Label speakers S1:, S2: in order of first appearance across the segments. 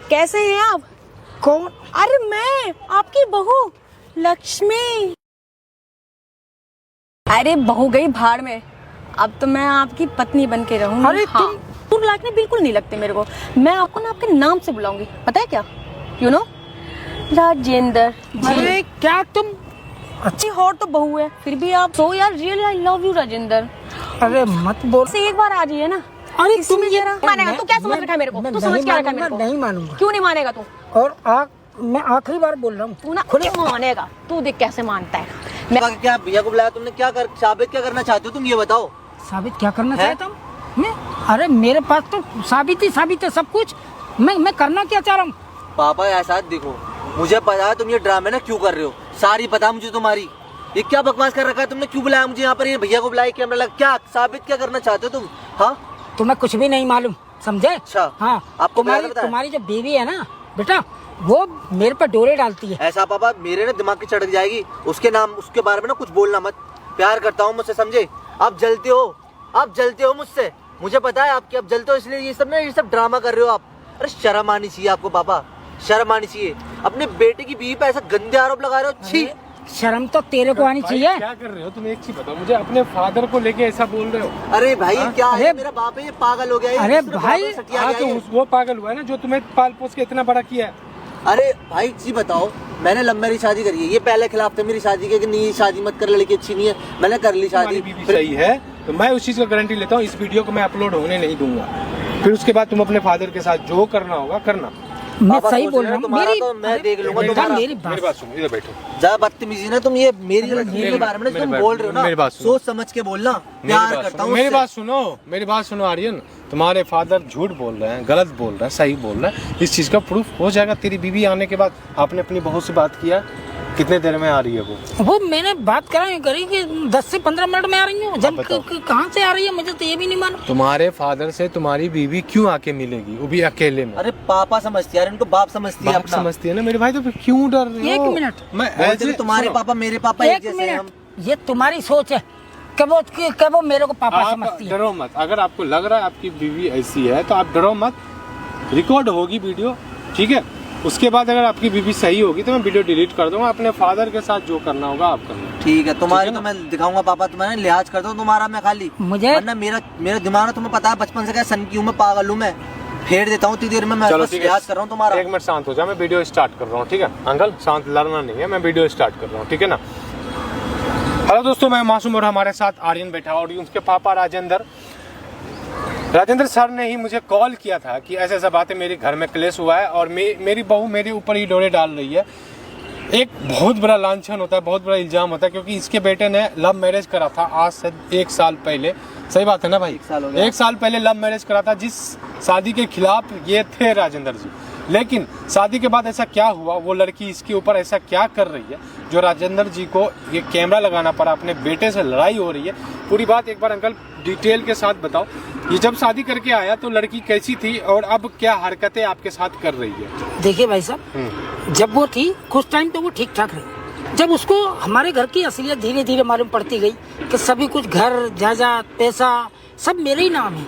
S1: कैसे हैं आप?
S2: कौन?
S1: अरे मैं आपकी बहू लक्ष्मी। अरे बहू गई भाड़ में, अब तो मैं आपकी पत्नी बन के रहूंगी।
S2: अरे
S1: हाँ। तुम लायक बिल्कुल नहीं लगते मेरे को। मैं आपको ना आपके नाम से बुलाऊंगी, पता है क्या? यू नो राजेंद्र जी।
S2: अरे क्या तुम
S1: अच्छी हॉट तो बहू है, फिर भी आप तो यार really I love you Rajendra.
S2: अरे मत बोल
S1: से एक बार आ जाइए ना।
S2: अरे तुम ये
S1: मानेगा? तू क्या समझ रखा है मेरे को? तू समझ क्या रखा है मेरे को?
S2: नहीं मानूंगा।
S1: क्यों नहीं मानेगा तू?
S2: और मैं आखिरी बार बोल रहा हूँ,
S1: तू ना खुद मानेगा। तू देख कैसे मानता है। मैं
S3: क्या भैया को बुलाया तुमने? क्या कर साबित क्या करना चाहते हो तुम, ये बताओ।
S2: साबित क्या करना चाहता हूँ मैं? अरे मेरे पास तो साबित है सब कुछ। मैं करना क्या चाह रहा हूँ?
S3: पापा ऐसा देखो, मुझे पता है तुम ये ड्रामे ना क्यों कर रहे हो, सारी पता मुझे तुम्हारी। ये क्या बकवास कर रखा है तुमने? क्यों बुलाया मुझे यहाँ पर? ये भैया को बुलाया कैमरा लगा, क्या साबित क्या करना चाहते हो तुम? हाँ
S2: तुम्हें कुछ भी नहीं मालूम, समझे?
S3: अच्छा।
S2: हाँ
S3: आपको
S2: तुम्हारी जो बीवी है ना बेटा, वो मेरे पर डोरे डालती है।
S3: ऐसा पापा मेरे ना दिमाग की चढ़क जाएगी। उसके बारे में ना कुछ बोलना मत। प्यार करता हूँ मुझसे, समझे? आप जलते हो मुझसे, मुझे पता है आपके आप जलते हो, इसलिए ये सब ड्रामा कर रहे हो आप। अरे शर्म आनी चाहिए आपको पापा, शर्म आनी चाहिए। अपने बेटे की बीवी पे ऐसा गंदे आरोप लगा रहे हो। छी,
S2: शर्म तो तेरे को आनी चाहिए।
S4: क्या कर रहे हो तुम? एक चीज बताओ मुझे, अपने फादर को लेके ऐसा बोल रहे हो?
S3: अरे भाई क्या है, मेरा बाप है, ये पागल हो गया है।
S2: अरे भाई
S4: वो पागल हुआ है ना जो तुम्हें पाल पोस के इतना बड़ा किया है।
S3: अरे भाई जी बताओ, मैंने लव मैरिज शादी करी है। ये पहले खिलाफ थे मेरी शादी के कि नहीं शादी मत कर, लड़की अच्छी नहीं है। मैंने कर ली शादी।
S4: बीवी सही है तो मैं उस चीज का गारंटी लेता हूँ, इस वीडियो को मैं अपलोड होने नहीं दूंगा। फिर उसके बाद तुम अपने फादर के साथ जो करना होगा करना।
S2: मैं सही बोल रहा हूँ।
S3: मैं देख लूंगा तुम्हारा।
S4: मेरी बात सुनो, इधर बैठो।
S3: ज्यादा बदतमीजी ना तुम, ये मेरे बारे में तुम बोल रहे हो ना, सोच समझ के बोलना। प्यार करता हूँ।
S4: मेरी बात सुनो आर्यन, तुम्हारे फादर झूठ बोल रहे हैं, गलत बोल रहे हैं, सही बोल रहे हैं, इस चीज का प्रूफ हो जाएगा। तेरी बीवी आने के बाद आपने अपनी बहू से बात किया, कितने देर में आ रही है वो?
S2: मैंने बात करी कि 10 से 15 मिनट में आ रही हूँ। जब कहाँ से आ रही है मुझे तो ये भी नहीं मालूम।
S4: तुम्हारे फादर से तुम्हारी बीवी क्यों आके मिलेगी, वो भी अकेले में?
S3: अरे पापा समझती है, इनको बाप समझती है।
S4: बाप समझती है ना मेरे भाई, तो फिर क्यों डर रहे हो?
S2: 1 मिनट,
S3: मैं तुम्हारे पापा मेरे पापा एक जैसे हैं हम।
S2: ये तुम्हारी सोच है कि वो मेरे को पापा समझती है।
S4: डरो मत। अगर आपको लग रहा है आपकी बीवी ऐसी है तो आप डरो मत। रिकॉर्ड होगी वीडियो, ठीक है? उसके बाद अगर आपकी बीवी सही होगी तो मैं वीडियो डिलीट कर दूंगा। अपने फादर के साथ जो करना होगा आप करना।
S3: ठीक है, तुम्हारी तो मैं दिखाऊंगा पापा, तुम्हारे लिहाज करता हूँ तुम्हारा मैं खाली।
S2: मुझे
S3: वरना मेरा दिमाग ना तुम्हें पता है बचपन से क्या सन की हूँ मैं, पागल हूँ मैं, फेर देता हूँ इतनी देर में। मैं बस लिहाज कर रहा हूँ तुम्हारा।
S4: 1 मिनट शांत हो जा, मैं वीडियो स्टार्ट कर रहा हूँ, ठीक है? अंकल शांत, लड़ना नहीं है, मैं वीडियो स्टार्ट कर रहा हूँ, ठीक है ना? हेलो दोस्तों, मैं मासूम और हमारे साथ आर्यन बैठा और उनके पापा राजेंद्र सर ने ही मुझे कॉल किया था कि ऐसा ऐसा बात है, मेरे घर में क्लेश हुआ है और मेरी बहू मेरे ऊपर ही डोरे डाल रही है। एक बहुत बड़ा लांछन होता है, बहुत बड़ा इल्जाम होता है, क्योंकि इसके बेटे ने लव मैरिज करा था आज से 1 साल पहले। सही बात है ना भाई? 1 साल पहले लव मैरिज करा था, जिस शादी के खिलाफ ये थे राजेंद्र जी। लेकिन शादी के बाद ऐसा क्या हुआ, वो लड़की इसके ऊपर ऐसा क्या कर रही है जो राजेंद्र जी को ये कैमरा लगाना पड़ा, अपने बेटे से लड़ाई हो रही है। पूरी बात एक बार अंकल डिटेल के साथ बताओ। ये जब शादी करके आया तो लड़की कैसी थी और अब क्या हरकतें आपके साथ कर रही है?
S2: देखिए भाई साहब, जब वो थी कुछ टाइम तो वो ठीक ठाक रही। जब उसको हमारे घर की असलियत धीरे धीरे मालूम पड़ती गई कि सभी कुछ घर जायदाद पैसा सब मेरे ही नाम है,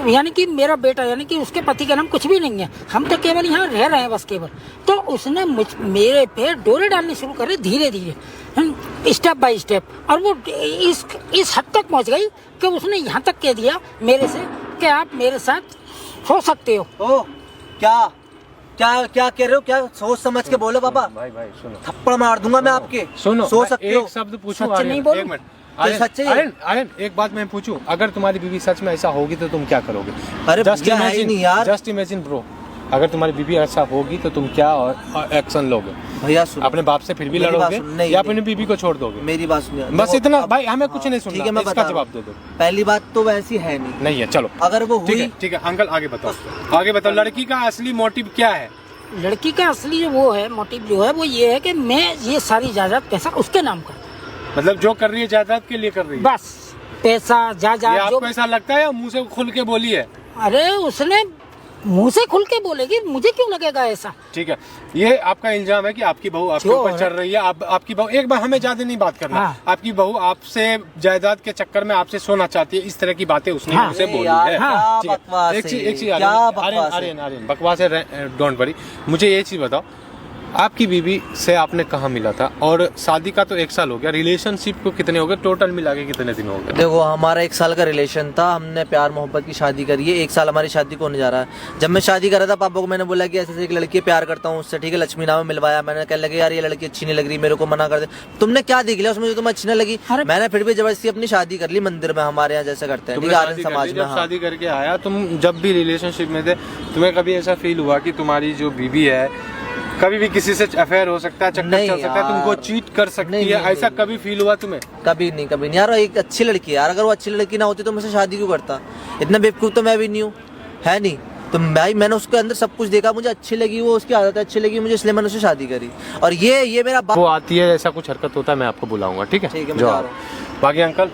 S2: यानी कि मेरा बेटा, यानी कि उसके पति का नाम कुछ भी नहीं है, हम तो केवल यहाँ रह रहे हैं बस केवल, तो उसने मेरे पे डोरे डालने शुरू करे धीरे धीरे, स्टेप बाय स्टेप। और वो इस हद तक पहुँच गई कि उसने यहाँ तक कह दिया मेरे से कि आप मेरे साथ हो सकते हो।
S3: ओ क्या क्या क्या कह रहे हो? क्या सोच समझ के बोलो पापा।
S4: भाई सुनो,
S3: थप्पड़ मार दूंगा मैं आपके।
S4: सुनो,
S3: सो सकते हो?
S4: एक शब्द पूछूं
S2: सच नहीं बोलूं?
S4: 1 मिनट
S3: आर्यन,
S4: एक बात मैं पूछूं, अगर तुम्हारी बीवी सच में ऐसा होगी तो तुम क्या करोगे?
S3: अरे भैया है ही नहीं यार।
S4: जस्ट इमेजिन ब्रो, अगर तुम्हारी बीवी ऐसा होगी तो तुम क्या एक्शन लोगे?
S3: भैया सुनो,
S4: अपने बाप से फिर भी लड़ोगे या अपनी बीवी को छोड़ दोगे?
S3: मेरी बात सुनिए,
S4: बस इतना भाई, हमें कुछ नहीं सुनना।
S3: ठीक है, मैं
S4: इसका
S3: बता
S4: जवाब दे दो।
S3: पहली बात तो वैसी है
S4: नहीं है, चलो
S3: अगर वो हुई।
S4: ठीक है अंकल, आगे बताओ लड़की का असली मोटिव क्या है?
S2: लड़की का असली जो वो है मोटिव जो है वो ये है कि मैं ये सारी जायदाद पैसा उसके नाम का,
S4: मतलब जो कर रही है जायदाद के लिए कर रही है
S2: बस पैसा जायदाद।
S4: आपको ऐसा लगता है या मुंह से खुल के बोली है?
S2: अरे उसने मुंह से खुल के बोलेगी, मुझे क्यों लगेगा ऐसा?
S4: ठीक है, ये आपका इल्जाम है कि आपकी बहू आपके
S2: क्यों
S4: ऊपर
S2: है?
S4: चढ़ रही है। आपकी बहू, एक बार हमें ज्यादा नहीं बात करना,
S2: हाँ।
S4: आपकी बहू आपसे जायदाद के चक्कर में आपसे सोना चाहती है, इस तरह की बातें उसने
S2: हाँ।
S4: मुझसे बोली
S3: यार,
S4: है।
S3: क्या
S4: ठीक है,
S3: बकवास
S4: एक
S3: है
S4: चीज,
S3: ये?
S4: एक चीज,
S3: क्या बकवास है?
S4: आर्यन बकवास है, डोंट वरी। मुझे ये चीज बताओ, आपकी बीवी से आपने कहाँ मिला था? और शादी का तो 1 साल हो गया, रिलेशनशिप को कितने हो गए टोटल मिला के, कितने दिन हो गए?
S3: देखो, हमारा 1 साल का रिलेशन था, हमने प्यार मोहब्बत की शादी करी है। 1 साल हमारी शादी को होने जा रहा है। जब मैं शादी कर रहा था, पापा को मैंने बोला कि ऐसे एक लड़की प्यार करता हूँ उससे, ठीक है, लक्ष्मी नाम मिलवाया। मैंने कहने लगे यार ये लड़की अच्छी नहीं लग रही, मेरे को मना कर दे। तुमने क्या देख लिया उसमें जो तुम्हें अच्छी नहीं लगी? मैंने फिर भी जबरदस्ती अपनी शादी कर ली मंदिर में, हमारे यहाँ जैसे करते हैं, ठीक है, आर्यन समाज में।
S4: जब शादी करके आया, तुम जब भी रिलेशनशिप में थे, तुम्हें कभी ऐसा फील हुआ कि तुम्हारी जो बीवी है कभी भी किसी से अफेयर हो सकता है, चक्कर चल सकता है, तुमको चीट कर सकती है, ऐसा कभी फील हुआ तुम्हें?
S3: कभी नहीं यार। एक अच्छी लड़की है यार, अगर वो अच्छी लड़की ना होती तो मुझसे शादी क्यों करता? इतना बेवकूफ तो मैं भी नहीं हूँ, है नहीं? तो मैंने उसके अंदर सब कुछ देखा, मुझे अच्छी लगी, वो उसकी आदत अच्छी लगी मुझे, इसलिए मैंने उससे शादी करी। और ये मेरा
S4: वो आती है, ऐसा कुछ हरकत होता है, मैं आपको बुलाऊंगा, ठीक है?
S3: ठीक है, मैं
S4: जो
S3: जा रहा हूँ।
S4: बाकी अंकल,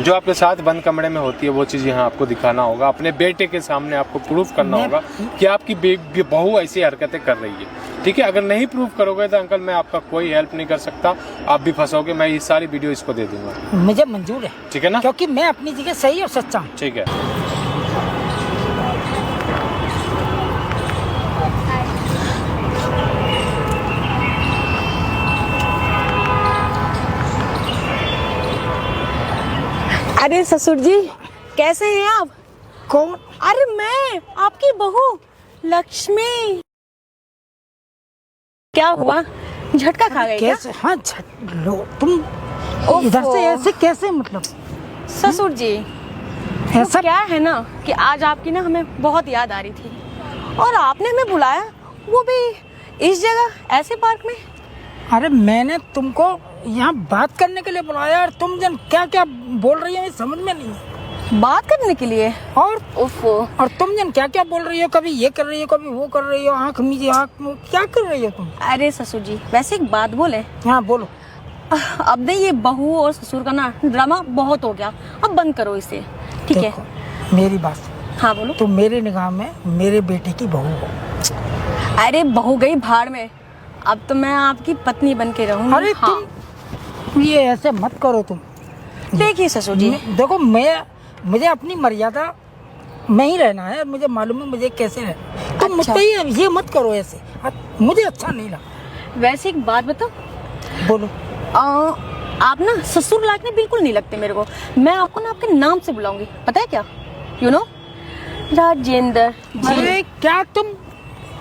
S4: जो आपके साथ बंद कमरे में होती है वो चीज़ यहाँ आपको दिखाना होगा, अपने बेटे के सामने आपको प्रूफ करना होगा कि आपकी बहू ऐसी हरकतें कर रही है, ठीक है? अगर नहीं प्रूफ करोगे तो अंकल मैं आपका कोई हेल्प नहीं कर सकता, आप भी फंसोगे। मैं ये सारी वीडियो इसको दे दूंगा।
S2: मुझे मंजूर है,
S4: ठीक है ना?
S2: क्योंकि मैं अपनी जगह सही और सच्चा हूँ।
S4: ठीक है।
S1: अरे ससुर जी, कैसे हैं आप?
S2: कौन?
S1: अरे मैं आपकी बहू लक्ष्मी। क्या हुआ, झटका खा गई क्या?
S2: कैसे? हाँ, लो तुम इधर से ऐसे कैसे, मतलब
S1: ससुर जी,
S2: ऐसा?
S1: क्या है ना कि आज आपकी ना हमें बहुत याद आ रही थी और आपने हमें बुलाया, वो भी इस जगह, ऐसे पार्क में।
S2: अरे मैंने तुमको यहाँ बात करने के लिए बुलाया और तुम जन क्या क्या बोल रही हो समझ में नहीं।
S1: बात करने के लिए?
S2: और
S1: और
S2: तुम जन क्या क्या बोल रही हो, कभी ये कर रही हो कभी वो कर रही हो, आंख मीजे आंख, क्या कर रही हो तुम?
S1: अरे ससुर जी, वैसे एक बात बोले?
S2: हाँ बोलो।
S1: अब नहीं, ये बहू और ससुर का ना ड्रामा बहुत हो गया, अब बंद करो इसे, ठीक है?
S2: मेरी बात,
S1: हाँ बोलो।
S2: तुम मेरे निगाह में मेरे बेटे की बहू हो।
S1: अरे बहू गई भाड़ में, अब तो मैं आपकी पत्नी बन के रहूंगी।
S2: अरे
S1: हाँ।
S2: तुम ये ऐसे मत करो तुम।
S1: देखिए ससुर जी,
S2: देखो मुझे अपनी मर्यादा में ही रहना है, मुझे मालूम है मुझे कैसे रहना। तुम
S1: अच्छा।
S2: मुझे ये मत करो ऐसे, मुझे अच्छा नहीं लगा।
S1: वैसे एक बात बताओ,
S2: बोलो।
S1: आप ना ससुर लायक नहीं, बिल्कुल नहीं लगते मेरे को। मैं आपको ना आपके नाम से बुलाऊंगी, पता है क्या? यू नो, राजेंद्र जी।
S2: अरे क्या तुम,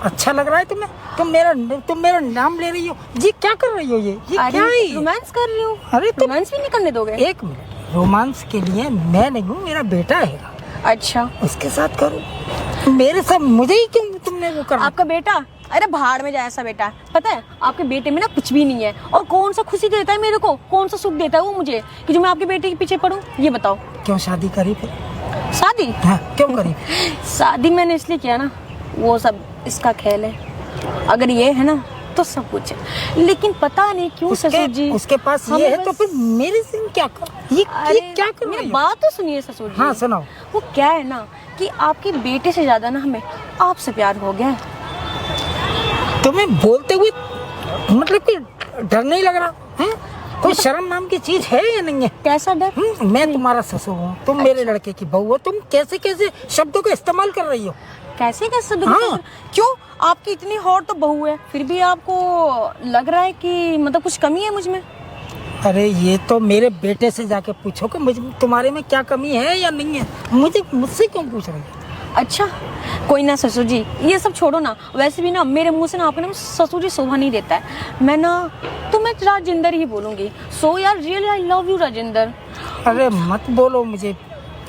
S2: अच्छा लग रहा है तुम्हें? तुम मेरा नाम ले रही हो जी? क्या कर रही हो ये क्या है?
S1: रोमांस कर रही हूँ।
S2: अरे तुम
S1: रोमांस भी नहीं करने दोगे?
S2: एक मिनट, रोमांस के लिए मैं नहीं हूँ, मेरा बेटा है,
S1: अच्छा,
S2: उसके साथ करो। मेरे साथ मुझे ही क्यों तुमने वो करना?
S1: आपका बेटा, अरे भाड़ में जाए ऐसा बेटा है। पता है आपके बेटे में ना कुछ भी नहीं है, और कौन सा खुशी देता है मेरे को, कौन सा सुख देता है वो मुझे, कि जो मैं आपके बेटे के पीछे पड़ूं? ये बताओ।
S2: क्यों शादी करी फिर?
S1: शादी?
S2: हाँ, क्यों करी?
S1: शादी मैंने इसलिए किया ना, वो सब इसका खेल है, अगर ये है ना तो सब कुछ है। लेकिन पता नहीं क्यों ससुर जी,
S2: उसके पास ये है तो फिर मेरे से क्या कर, ये क्या कर रही
S1: मेरी
S2: हो?
S1: बात तो सुनिए ससुर जी।
S2: हाँ सुनाओ।
S1: वो क्या है ना कि आपके बेटे से ज्यादा ना हमें आपसे प्यार हो गया है।
S2: तुम्हें बोलते हुए मतलब कि डर नहीं लग रहा है? कोई शर्म नाम की चीज है या नहीं है?
S1: कैसा डर?
S2: मैं तुम्हारा ससुर हूँ, तुम मेरे लड़के की बहू हो, तुम कैसे कैसे शब्दों का इस्तेमाल कर रही हो?
S1: कैसे कैसे
S2: हाँ।
S1: क्यों? आपकी इतनी हॉट तो बहू है, फिर भी आपको लग रहा है कि मतलब कुछ कमी है मुझ में?
S2: अरे ये तो मेरे बेटे से जाके पूछो कि मुझे तुम्हारे में क्या कमी है या नहीं है, मुझसे क्यों पूछ रही है?
S1: अच्छा, कोई ना ससुर जी, ये सब छोड़ो ना। वैसे भी ना मेरे मुंह से ना आपके ना ससुर जी शोभा नहीं देता है, मैं ना तुम्हें राजेंद्र ही बोलूंगी। सो यार really I love you Rajendra.
S2: अरे मत बोलो मुझे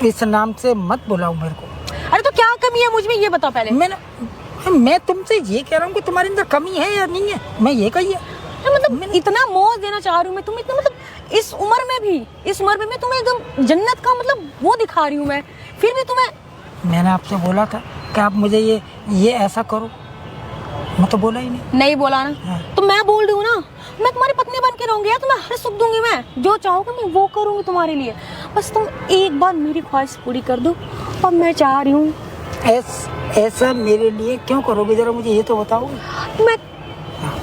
S2: इस नाम से, मत बुलाओ मेरे को।
S1: अरे तो क्या कमी है मुझ में, ये बताओ पहले।
S2: मैं तुमसे ये कह रहा हूँ कि तुम्हारे अंदर कमी है या नहीं है, मैं ये कहिए।
S1: मतलब इतना मौज देना चाह रही हूँ मैं तुम्हें, इतना मतलब इस उम्र में भी मैं तुम्हें एकदम जन्नत का मतलब वो दिखा रही हूँ मैं, फिर भी तुम्हें। मैंने
S2: आपसे बोला था कि आप मुझे ये ऐसा करो, मैं तो बोला ही नहीं
S1: बोला ना। हाँ। तो मैं बोल रही हूँ ना, मैं तुम्हारी पत्नी बन के रहूंगी यार, तुम्हें हर सुख दूंगी, मैं जो चाहोगे मैं वो करूंगी तुम्हारे लिए। बस तुम एक बार मेरी ख्वाहिश पूरी कर दो, और मैं चाह रही हूँ
S2: ऐसा मेरे लिए क्यों करोगे, जरा मुझे ये तो बताओगे।
S1: मैं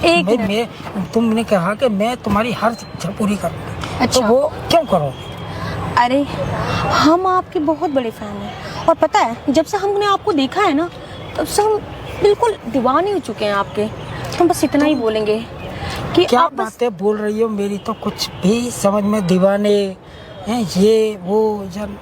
S1: एक मिनट।
S2: मैं तुमने कहा कि मैं तुम्हारी हर इच्छा पूरी करूँगी,
S1: अच्छा।
S2: तो वो क्यों करोगे।
S1: अरे हम आपके बहुत बड़े फैन हैं, और पता है जब से हमने आपको देखा है ना, तब से हम बिल्कुल दीवाने हो चुके हैं आपके। हम बस इतना ही बोलेंगे कि
S2: क्या
S1: आप बस,
S2: बातें बोल रही हो, मेरी तो कुछ भी समझ में, दीवाने हैं ये वो जन।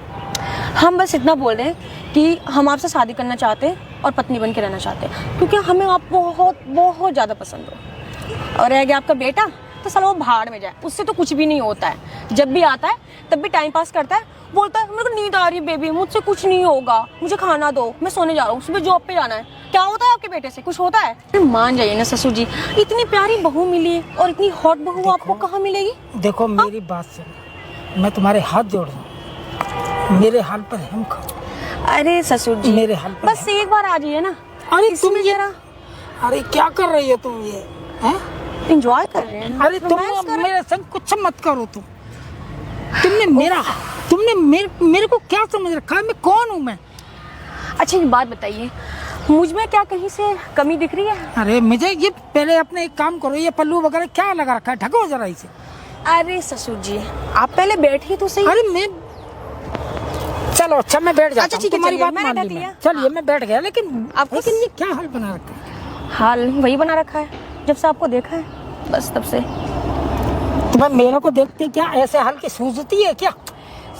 S1: हम बस इतना बोल रहे हैं कि हम आपसे शादी करना चाहते हैं और पत्नी बन के रहना चाहते हैं, क्योंकि हमें आप बहुत बहुत ज़्यादा पसंद हो। और रह गया आपका बेटा, तो साला वो भाड़ में जाए, उससे तो कुछ भी नहीं होता है। जब भी आता है तब भी टाइम पास करता है, बोलता है मेरे को नींद आ रही है बेबी, मुझसे कुछ नहीं होगा, मुझे खाना दो, मैं सोने जा रहा हूँ, सुबह जॉब पे जाना है। क्या होता है आपके बेटे से, कुछ होता है? अरे मान जाइए ना ससुर जी, इतनी प्यारी बहू मिली है और इतनी हॉट बहू आपको कहाँ मिलेगी?
S2: देखो मेरी बात सुनो, मैं तुम्हारे हाथ जोड़ रहा हूँ, मेरे हाल पर हम खाओ।
S1: अरे ससुर जी
S2: मेरे हाल पर
S1: बस एक बार आ जाइए ना।
S2: अरे तुम
S1: इसमें
S2: ये,
S1: जरा
S2: अरे क्या कर रही हो तुम ये, हैं?
S1: एंजॉय कर रहे हैं।
S2: अरे तुम
S1: रोमांस कर रहे हैं।
S2: मेरे संग कुछ मत करो। तुमने मेरे को क्या समझ रखा है, मैं कौन हूँ मैं।
S1: अच्छा एक बात बताइए, मुझ में क्या कहीं से कमी दिख रही है?
S2: अरे मुझे ये पहले अपने एक काम करो, ये पल्लू वगैरह क्या लगा रखा है, ढको जरा इसे।
S1: अरे ससुर जी आप पहले बैठिए तो सही।
S2: अरे मैं, चलो अच्छा मैं बैठ जाता
S1: अच्छा,
S2: हूँ,
S1: ठीक है,
S2: तुम्हारी
S1: चलिए,
S2: बात
S1: मैंने
S2: मान
S1: ढक
S2: ली
S1: लिया।
S2: मैं। चलिए मैं बैठ गया, लेकिन
S1: आपको-
S2: ये क्या हाल बना रखा है।
S1: हाल वही बना रखा है, जब से आपको देखा है बस तब से।
S2: तुम्हें मेरे को देखते क्या ऐसे हाल की सूझती है क्या।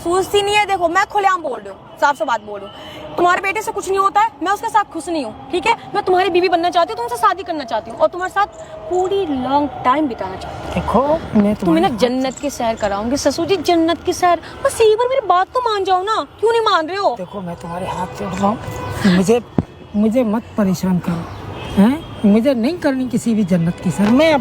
S1: सूझती नहीं है। देखो मैं खुलेआम बोल रही हूँ, साफ से बात बोल रही हूँ, तुम्हारे बेटे से कुछ नहीं होता है, मैं उसके साथ खुश नहीं हूँ, ठीक है। मैं तुम्हारी बीवी बनना चाहती हूँ, तुमसे शादी करना चाहती हूँ और तुम्हारे साथ पूरी लॉन्ग टाइम बिताना चाहती हूँ।
S2: देखो मैं
S1: तुम्हें ना जन्नत की सैर कराऊंगी ससुर जी, जन्नत की सैर। बस एक बार मेरी बात तो मान जाओ ना, क्यों नहीं मान रहे हो?
S2: देखो मैं तुम्हारे हाथ जोड़ रहा हूँ, मुझे मत परेशान करो, हैं? मुझे नहीं करनी किसी भी जन्नत की सर। मैं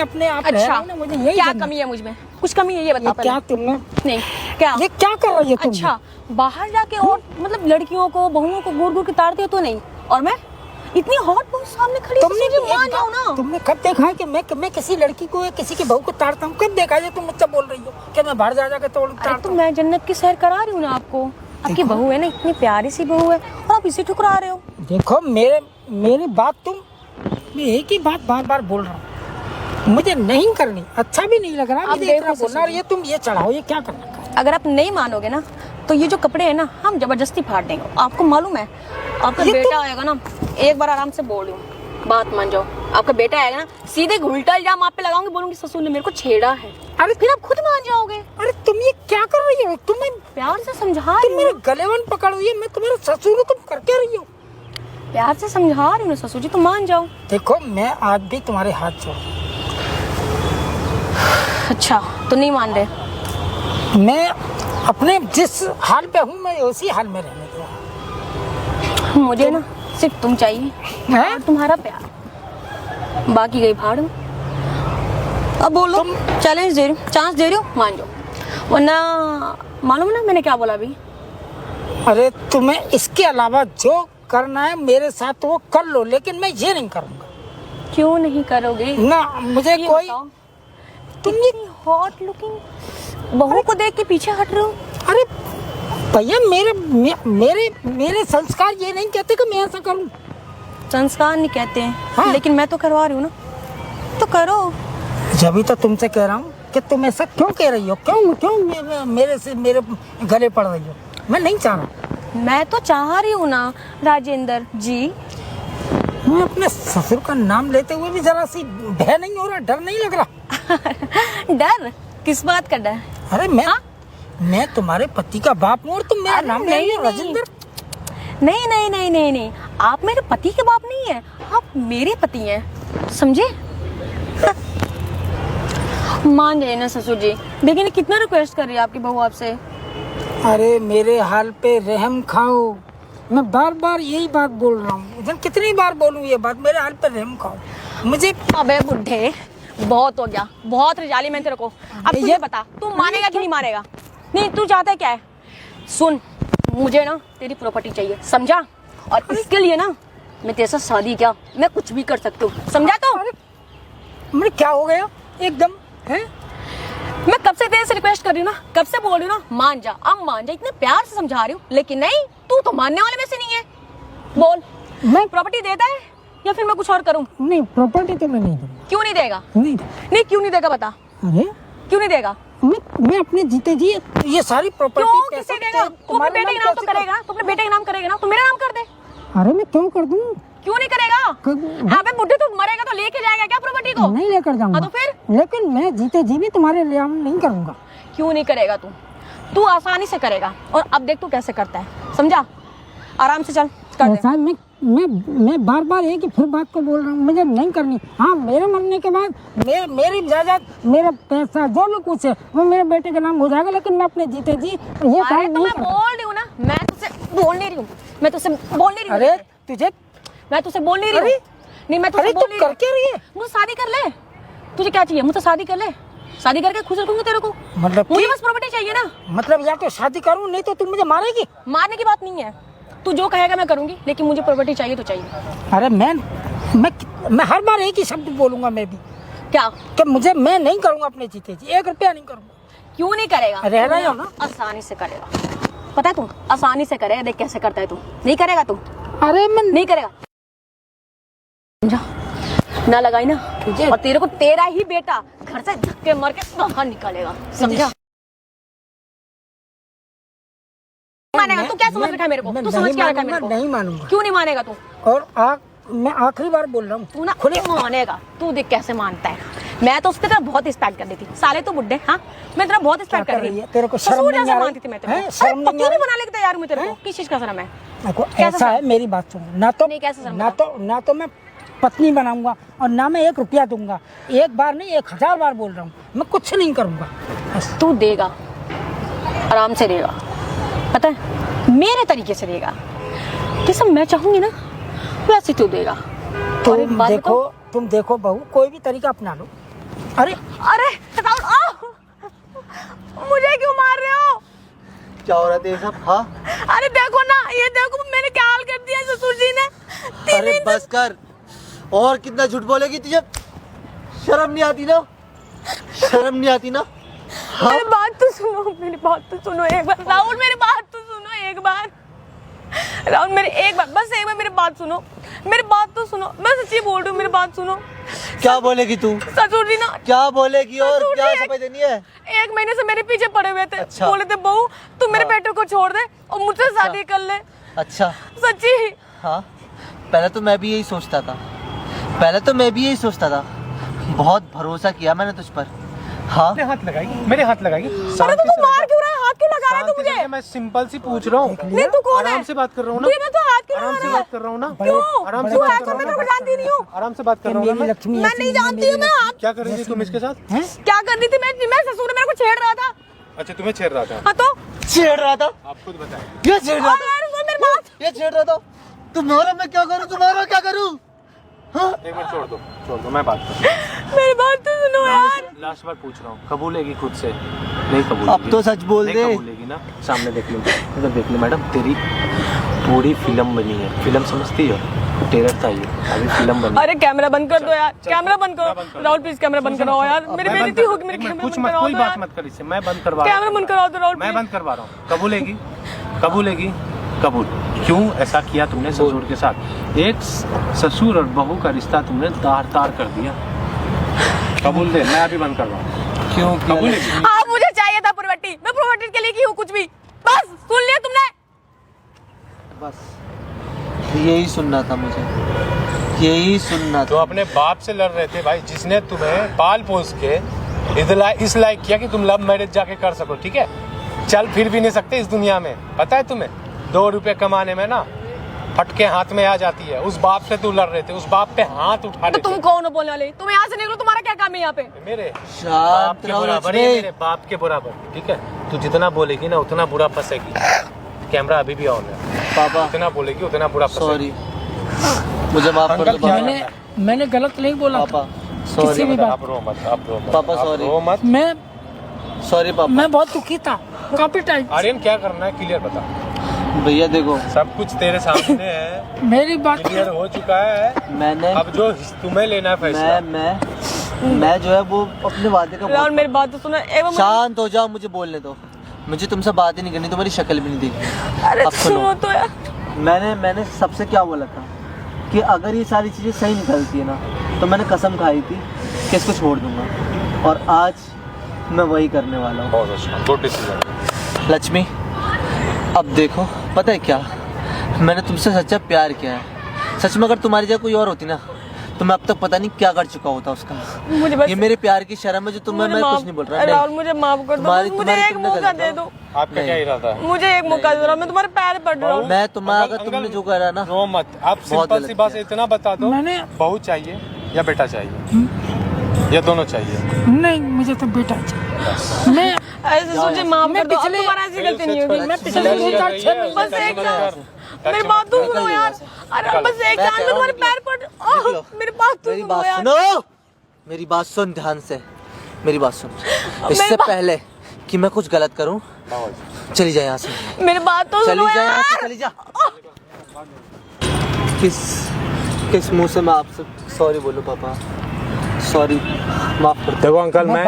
S2: अपने आप रह रहा
S1: अच्छा
S2: हूँ ना, मुझे यही
S1: क्या
S2: जन्नत।
S1: कमी है मुझ में? कुछ कमी है ये बता
S2: ये
S1: पहले।
S2: क्या तुमने,
S1: नहीं क्या
S2: ये क्या कर रही है तुम।
S1: अच्छा बाहर जाके और मतलब लड़कियों को बहुओं को गोर गोर के ताड़ते हो तो नहीं, और मैं इतनी हॉट बहुत सामने खड़ी,
S2: तुमने
S1: ससुर जी मान जाओ ना।
S2: तुमने कब देखा है कि मैं किसी लड़की को या किसी की बहू को ताड़ता हूँ। कब देखा है तुम मुझसे बोल रही हो कि मैं बाहर जा के
S1: अरे तो मैं जन्नत की सैर करा रही हूँ ना आपको। आपकी बहू है ना, इतनी प्यारी सी बहू है और आप इसे ठुकरा रहे हो।
S2: देखो मेरी बात मैं एक ही बात बार बार बोल रहा हूँ, मुझे नहीं करनी, अच्छा भी नहीं लग रहा
S1: अब
S2: मुझे
S1: देखो
S2: इतना बोलना। और ये तुम ये चढ़ाओ, ये क्या करना है?
S1: अगर आप नहीं मानोगे ना तो ये जो कपड़े हैं ना हम जबरदस्ती फाड़ देंगे। आपको मालूम है आपका
S2: ये
S1: बेटा आएगा ना, एक बार आराम से बोल रही हूँ, बात मान जाओ। आपका बेटा आएगा ना, सीधे उल्टा इल्जाम आप पे लगाऊंगी, बोलूंगी ससुर ने मेरे को छेड़ा है।
S2: अरे
S1: फिर आप खुद मान जाओगे।
S2: अरे तुम ये क्या कर रही हो। तुम्हें
S1: प्यार से समझा
S2: तुम
S1: रही
S2: मेरे
S1: हूँ,
S2: गलेवन पकड़ हुई है, मैं तुम्हारे ससुर हूँ, तुम करके रही हो।
S1: प्यार से समझा रही हूँ ना ससुर जी, तो मान जाओ।
S2: देखो मैं आज भी तुम्हारे हाथ जोड़,
S1: अच्छा तो नहीं मान रहे?
S2: मैं अपने जिस हाल पे हूँ मैं उसी हाल में रहने दूँ।
S1: मुझे ना सिर्फ तुम चाहिए
S2: हैं?
S1: और तुम्हारा प्यार, बाकी गई भाड़ में। अब बोलो, चैलेंज दे रही हूँ, चांस दे रही हूँ, मान जाओ, वरना मालूम है ना मैंने क्या बोला अभी।
S2: अरे तुम्हें इसके अलावा जो करना है मेरे साथ तो वो कर लो, लेकिन मैं ये नहीं करूँगा।
S1: क्यों नहीं करोगे?
S2: ना मुझे
S1: ये
S2: कोई,
S1: बताओ, तुम इतनी हॉट लुकिंग बहू को देख के पीछे हट रहे हो।
S2: अरे भैया मेरे संस्कार ये नहीं कहते कि मैं ऐसा करूँ।
S1: संस्कार नहीं कहते हैं,
S2: हाँ।
S1: लेकिन मैं तो करवा रही हूँ ना, तो करो।
S2: जब तो तुमसे कह रहा हूँ कि तुम ऐसा क्यों कह रही हो, क्यों मेरे गले पड़ रही हो। मैं नहीं चाह रहा।
S1: मैं तो चाह रही हूँ ना राजेंद्र जी।
S2: मैं अपने ससुर का नाम लेते हुए भी जरा सी भय नहीं हो रहा, डर नहीं लग रहा।
S1: डर किस बात का डर?
S2: अरे मैं तुम्हारे पति का बाप हूँ और तुम मेरा
S1: अरे
S2: नाम ले रही हो,
S1: नहीं।
S2: राजेंद्र।
S1: नहीं नहीं नहीं नहीं नहीं, आप मेरे पति के बाप नहीं है, आप मेरे पति हैं, समझे? मान जाइए ना ससुर जी, देखिए ना कितना रिक्वेस्ट कर रही है आपकी बहू आपसे।
S2: अरे मेरे हाल पे रहम खाओ, मैं बार बार यही बात बोल रहा हूँ। कितनी बार बोलूँ ये बात, मेरे हाल पे रहम खाओ। मुझे
S1: अबे बुढ़े बहुत हो गया, बहुत रिजाली मैंने तेरे को। अब तुझे बता तू मानेगा कि नहीं मानेगा? नहीं तू चाहता है क्या है? सुन, मुझे ना तेरी प्रॉपर्टी चाहिए, समझा? और इसके लिए ना मैं तेरे साथ शादी क्या, मैं कुछ भी कर सकती हूँ, समझा? तो
S2: मुझे क्या हो गया एकदम है?
S1: मैं कब से तेरे से रिक्वेस्ट कर रही हूँ ना, कब से बोल रही हूँ ना, मान जा, अब मान जा, इतने प्यार से समझा रही हूँ, लेकिन नहीं, तू तो मानने वाले में से नहीं है। बोल
S5: मैं
S1: प्रॉपर्टी देता है या फिर मैं कुछ और करूं?
S5: नहीं, प्रॉपर्टी तो मैं नहीं दूंगा।
S1: क्यों नहीं देगा?
S5: नहीं
S1: नहीं क्यों नहीं देगा बता,
S5: अरे
S1: क्यों नहीं देगा?
S5: मैं अपने जीते जी ये सारी
S1: क्यों
S5: प्रॉपर्टी
S1: किसे देगा? तू अपने बेटे के नाम तो करेगा, तू अपने बेटे के नाम करेगा ना, तो मेरा नाम कर दे।
S5: अरे मैं क्यों कर दूं?
S1: क्यों नहीं करेगा? अबे बुढ़े तू मरेगा तो लेके जाएगा क्या प्रॉपर्टी को?
S5: नहीं लेकर जाऊंगा।
S1: हाँ तो फिर?
S5: लेकिन मैं जीते जी भी तुम्हारे लिए नहीं करूंगा।
S1: क्यों नहीं करेगा तू? तू आसानी से करेगा, और अब देख तू कैसे करता है, समझा? आराम से चल कर दे।
S5: ऐसा मैं बार बार एक ही फिर बात को बोल रहा हूँ, मुझे नहीं करनी। हाँ, मेरे मरने के बाद मेरी जायदाद, मेरा पैसा, जो भी कुछ है वो मेरे बेटे के नाम हो जाएगा, लेकिन मैं अपने जीते जी ये
S1: अरे
S5: काम
S1: तो
S5: नहीं
S1: मैं
S5: करता।
S1: बोल रही हूँ ना, मैं तुझसे बोल नहीं रही हूँ, मैं तुझसे बोल नहीं रही हूँ।
S5: अरे तुझे,
S1: मैं तुझसे बोल नहीं रही हूँ। नहीं मैं तुझसे
S5: अरे
S1: बोल
S5: तू
S1: नहीं
S5: कर क्या रही है?
S1: मुझे शादी कर ले। तुझे क्या चाहिए? मुझसे शादी कर ले, शादी करके खुश रखूंगी तेरे को।
S5: मतलब
S1: मुझे बस प्रॉपर्टी चाहिए ना।
S5: मतलब या तो शादी करूँ, नहीं तो तुम मुझे मारेगी।
S1: मारने की बात नहीं है, तू जो कहेगा मैं करूंगी, लेकिन मुझे प्रॉपर्टी चाहिए तो चाहिए।
S5: अरे मैं हर बार एक ही शब्द बोलूंगा मैं भी,
S1: क्या?
S5: कि मैं नहीं करूंगा अपने जीते जी, 1 रुपया नहीं करूंगा।
S1: क्यों नहीं करेगा?
S5: रह रहा है ना?
S1: आसानी से करेगा, पता है तू आसानी से करेगा। देख कैसे करता है तू। नहीं करेगा तू?
S5: अरे मैं
S1: नहीं करेगा, समझा ना? लगाई ना
S5: तुझे,
S1: और तेरे को तेरा ही बेटा घर से धक्के मार के बाहर निकालेगा, समझा? मानेगा तू? क्या समझ रखा है मेरे को? तू समझ क्या रखा है मेरे को?
S5: नहीं मानूंगा।
S1: क्यों नहीं मानेगा तू?
S5: और मैं आखिरी बार बोल रहा हूँ,
S1: तू ना खुले मानेगा। तू देख कैसे मानता है। मैं तो उसकी तरह बहुत रिस्पेक्ट कर देती, साले तो बुड्ढे। हाँ, मैं तेरा बहुत रिस्पेक्ट कर रही
S5: तेरे को शर्म
S1: ससुर
S5: नहीं
S1: जैसा
S5: आ रही?
S1: मानती थी मैं तेरे
S5: हैं?
S1: को।
S5: शर्म नहीं आ
S1: क्यों नहीं
S5: रही?
S1: बनाने के तैयार हूँ मैं तेरे को? किस चीज का शर्म है?
S5: देखो
S1: कैसा
S5: ऐसा है,
S1: शर्म?
S5: मेरी बात सुनो,
S1: नहीं, कैसे शर्म
S5: ना तो मैं पत्नी बनाऊंगा, और ना मैं 1 रुपया दूंगा। एक बार नहीं, 1000 बार बोल रहा हूँ, मैं कुछ नहीं करूंगा।
S1: तू देगा, आराम से देगा, पता है, मेरे तरीके से देगा। जैसे मैं चाहूंगी ना वैसे तू देगा। और एक बात बताऊं?
S5: तुम देखो बहू, कोई भी तरीका अपना लो। अरे
S1: अरे राहुल, मुझे क्यों मार रहे हो?
S3: क्या हो रहा है ये सब? हाँ,
S1: अरे देखो ना, ये देखो मैंने क्या हाल कर दिया ससुर जी ने।
S3: अरे बस कर, और कितना झूठ बोलेगी? तुझे शर्म नहीं आती ना? शर्म नहीं आती ना? हाँ?
S1: मेरी बात तो सुनो, मेरी बात तो सुनो एक बार। राहुल मेरी बात तो सुनो एक बार। राहुल मेरी एक बार, बस एक बार मेरी बात सुनो, मेरी बात तो सुनो। मैं सच्ची बोल रही हूँ, मेरी बात सुनो।
S3: क्या बोलेगी तू?
S1: ससुर जी ना,
S3: क्या बोलेगी और
S1: ससुर
S3: क्या
S1: जी
S3: समझ देनी है?
S1: 1 महीने से मेरे पीछे पड़े हुए थे।
S3: अच्छा।
S1: बोले थे बहू तू मेरे
S3: हाँ।
S1: बेटे को छोड़ दे और मुझसे शादी कर ले।
S3: अच्छा,
S1: सच्ची।
S3: हाँ, पहले तो मैं भी यही सोचता था, बहुत भरोसा किया मैंने तुझ पर। हाँ,
S4: मेरे हाथ लगाएगी, मेरे हाथ लगाएगी।
S1: अरे तो तू मार क्यों रहा है? हाथ क्यों लगा रहा है तू मुझे?
S4: मैं सिंपल सी पूछ रहा हूँ।
S1: नहीं तू कौन है?
S4: आराम से बात कर रहा हूँ ना।
S1: तुझे मैं तो हाथ क्यों
S4: आराम
S1: लगा
S4: से
S1: रहा है?
S4: बात कर रहा हूँ ना।
S1: क्यों?
S4: आराम से
S1: तू
S4: बात
S1: ऐसा
S4: कर
S1: मैं
S4: रहा
S1: तो
S4: हूँ।
S1: जानती नहीं हूँ।
S4: आराम से बात कर रहा हूँ ना
S5: मेरी लक्ष्मी
S1: मैं नहीं जानती हूँ। मैं आप
S4: क्या कर रही थी तुम इसके साथ?
S1: क्या कर रही थी? मैं ससुर मेरे को छेड़ रहा था।
S4: अच्छा, तुम्हें छेड़ रहा था?
S1: हाँ तो
S3: छेड़ रहा था?
S4: आप खुद बताएं।
S3: ये छेड़ रहा था?
S1: अरे सुन मेरी बात।
S3: ये छेड़ रहा था? तुम्हारा मैं क्या करूँ? तुम्हारा क्या करूँ? हाँ?
S4: एक मिनट छोड़ दो, मैं बात कर रहा हूँ।
S1: मेरी बात तो सुनो यार।
S4: लास्ट बार पूछ रहा हूँ, कबूलेगी खुद से? नहीं कबूलेगी?
S3: अब तो सच बोल
S4: नहीं
S3: दे।
S4: कबूलेगी ना? सामने देख लो, इधर देख लो। मैडम तेरी पूरी फिल्म बनी है। फिल्म समझती हो? टेरर था ये, अभी फिल्म बनी।
S1: अरे कैमरा बंद कर दो यार, कैमरा बंद करो। राहुल प्लीज कैमरा बंद कराओ यार, मेरी बेइज्जती होगी। मेरे कैमरा
S4: कुछ
S1: बंद
S4: मत,
S1: कराओ
S4: कोई
S1: तो
S4: बात
S1: यार।
S4: मत कर इससे, मैं बंद करवा रहा हूँ।
S1: कैमरा बंद कराओ तो राहुल
S4: मैं
S1: please।
S4: बंद करवा रहा हूँ। कबूलेगी? कबूल। क्यों ऐसा किया तुमने ससुर के साथ? एक ससुर और बहू का रिश्ता तुमने तार कर दिया। कबूल दे, मैं अभी बंद करवा रहा हूँ।
S3: क्यों?
S4: कबूलेगी?
S1: हाँ मुझे चाहिए था प्रॉपर्टी, मैं प्रॉपर्टी के लिए की हूँ कुछ भी। बस सुन लिया तुमने?
S3: बस यही सुनना था मुझे, यही सुनना
S4: तो
S3: था।
S4: अपने बाप से लड़ रहे थे भाई, जिसने तुम्हें पाल पोस के इस लायक किया कि तुम लव मैरिज जाके कर सको, ठीक है? चल फिर भी नहीं सकते इस दुनिया में, पता है तुम्हें? 2 रुपए कमाने में ना फटके हाथ में आ जाती है। उस बाप से तू लड़ रहे थे, उस बाप पे हाथ उठा
S1: तो
S4: रहे
S1: तुम
S4: थे।
S1: कौन हो बोलने वाले? तुम यहाँ से निकलो, तुम्हारा क्या काम है यहाँ पे?
S4: मेरे बाप
S3: शांत
S4: के
S3: रहो
S4: बराबर है,
S3: लक्ष्मी।
S4: मेरे बाप के बराबर, ठीक है? तू जितना बोलेगी ना उतना बुरा फंसेगी। कैमरा अभी भी ऑन है।
S3: पापा
S4: जितना बोलेगी उतना बुरा फंसेगी।
S3: सॉरी, मुझे माफ कर दो
S4: अंकल, क्या
S3: पापा।
S5: मैंने गलत नहीं बोला था।
S3: पापा
S5: किसी
S3: सॉरी
S5: भी बात-
S4: आप रो मत, आप रो मत।
S3: पापा,
S4: आप
S3: sorry।
S4: रो मत।
S5: मैं
S3: सॉरी पापा।
S5: मैं बहुत दुखी था, काफी टाइम।
S4: आर्यन क्या करना है क्लियर बता।
S3: भैया देखो,
S4: सब कुछ तेरे सामने है,
S5: मेरी बात
S4: क्लियर हो चुका है।
S3: मैंने
S4: अब जो तुम्हें लेना है फैसला।
S3: मैं जो है वो अपने वादे का
S1: राहुल मेरी बात तो सुनो एक बार।
S3: शांत हो जाओ, मुझे बोलने दो। मुझे तुमसे बात ही नहीं करनी, तुम्हारी शक्ल भी नहीं देखनी।
S1: अरे
S3: अब सुनो।
S1: सुनो तो यार।
S3: मैंने सबसे क्या बोला था? कि अगर ये सारी चीज़ें सही निकलती है ना, तो मैंने कसम खाई थी कि इसको छोड़ दूंगा, और आज मैं वही करने वाला हूँ।
S4: बहुत अच्छा, गुड डिसीजन।
S3: लक्ष्मी, अब देखो, पता है क्या, मैंने तुमसे सच्चा प्यार किया है। सच में अगर तुम्हारी जगह कोई और होती ना, तो मैं अब तक पता नहीं क्या कर चुका होता उसका।
S1: मुझे बस
S3: ये मेरे प्यार की शर्म है जो तुम्हें, मैं कुछ नहीं बोल रहा।
S1: राहुल मुझे माफ कर दो,
S3: तुम्हारी-
S1: मुझे
S3: तुम्हारी
S1: एक
S3: तुमने
S1: मौका
S3: गलत
S1: दे
S3: कहा।
S1: दो,
S4: आपका क्या इरादा है?
S1: मुझे एक मौका दे दो, मैं तुम्हारे पैर पड़ रहा हूँ।
S3: मैं तुम्हारा, अगर
S4: अंकल,
S3: तुमने जो करा ना,
S4: रो मत। आप
S3: बहुत
S4: सिंपल सी
S3: गलत
S4: बात
S3: किया।
S4: इतना बता दो,
S5: मैंने-
S4: बहू चाहिए या बेटा चाहिए, या दोनों चाहिए?
S5: नहीं, मुझे तो बेटा चाहिए। मैं
S1: ऐसे मुझे माफ कर दो, अब दोबारा ऐसी गलती नहीं होगी।
S5: मैं पिछले 2-4
S1: बस एक चांस, मेरी बात तो सुनो यार। अरे बस एक चांस, मैं तुम्हारे पैर पड़, मेरी बात तो
S3: मेरी
S1: सुनो
S3: बात
S1: यार।
S3: सुनो, मेरी बात सुन ध्यान से, मेरी बात सुन। इससे पहले कि मैं कुछ गलत करूं, चली जा यहाँ से,
S1: मेरी बात तो सुनो
S3: चली जा यहाँ
S1: यार।
S3: से, चली जा। किस मुंह से मैं आपसे सॉरी बोलूं पापा? सॉरी, माफ कर दो।
S4: देखो अंकल, मैं